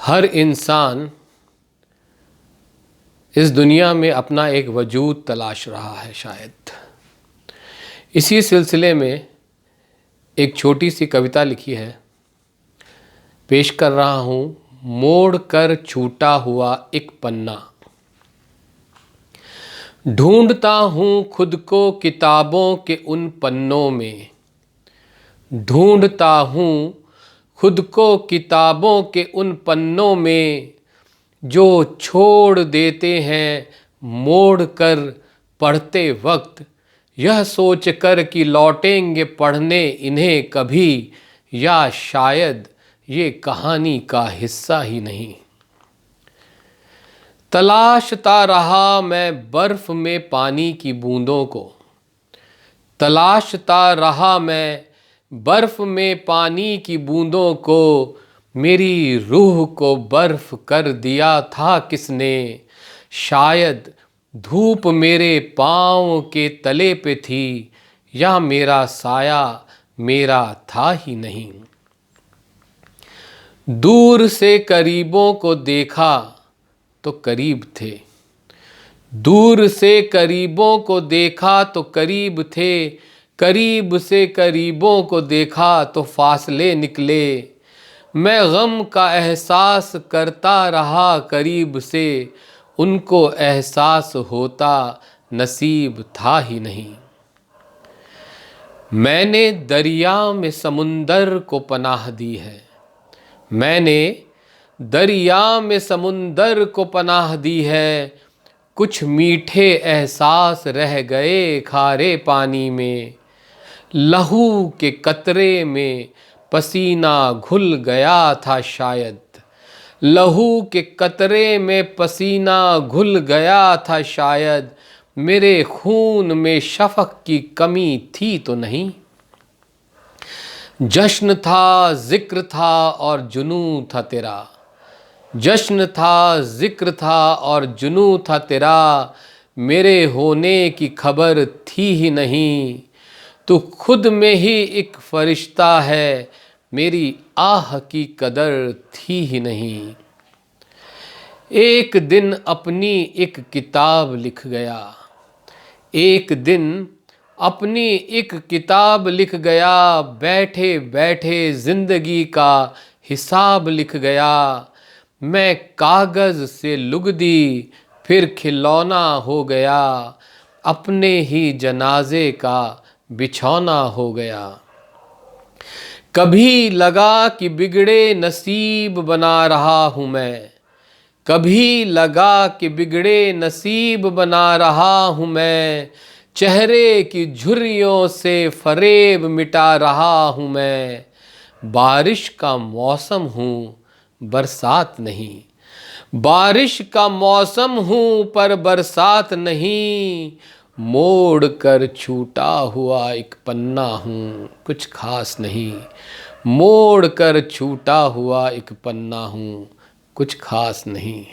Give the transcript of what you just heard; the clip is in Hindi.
हर इंसान इस दुनिया में अपना एक वजूद तलाश रहा है। शायद इसी सिलसिले में एक छोटी सी कविता लिखी है, पेश कर रहा हूँ। मोड़ कर छूटा हुआ एक पन्ना, ढूंढता हूँ खुद को किताबों के उन पन्नों में, ढूंढता हूँ खुद को किताबों के उन पन्नों में, जो छोड़ देते हैं मोड़ कर पढ़ते वक्त, यह सोच कर कि लौटेंगे पढ़ने इन्हें कभी, या शायद ये कहानी का हिस्सा ही नहीं। तलाशता रहा मैं बर्फ में पानी की बूंदों को, तलाशता रहा मैं बर्फ में पानी की बूंदों को, मेरी रूह को बर्फ कर दिया था किसने, शायद धूप मेरे पाँव के तले पे थी, या मेरा साया मेरा था ही नहीं। दूर से करीबों को देखा तो करीब थे, दूर से करीबों को देखा तो करीब थे, करीब से करीबों को देखा तो फासले निकले। मैं गम का एहसास करता रहा करीब से, उनको एहसास होता नसीब था ही नहीं। मैंने दरिया में समुंदर को पनाह दी है, मैंने दरिया में समुंदर को पनाह दी है, कुछ मीठे एहसास रह गए खारे पानी में, लहू के कतरे में पसीना घुल गया था शायद, लहू के कतरे में पसीना घुल गया था शायद, मेरे खून में शफक की कमी थी तो नहीं। जश्न था जिक्र था और जुनूं था तेरा, जश्न था जिक्र था और जुनूं था तेरा, मेरे होने की खबर थी ही नहीं। तू खुद में ही एक फरिश्ता है, मेरी आह की कदर थी ही नहीं। एक दिन अपनी एक किताब लिख गया, एक दिन अपनी एक किताब लिख गया, बैठे बैठे जिंदगी का हिसाब लिख गया। मैं कागज़ से लुगदी फिर खिलौना हो गया, अपने ही जनाजे का बिछौना हो गया। कभी लगा कि बिगड़े नसीब बना रहा हूँ मैं, कभी लगा कि बिगड़े नसीब बना रहा हूँ मैं, चेहरे की झुर्रियों से फरेब मिटा रहा हूँ मैं। बारिश का मौसम हूँ बरसात नहीं, बारिश का मौसम हूँ पर बरसात नहीं, मोड़ कर छूटा हुआ एक पन्ना हूँ कुछ खास नहीं, मोड़ कर छूटा हुआ एक पन्ना हूँ कुछ खास नहीं।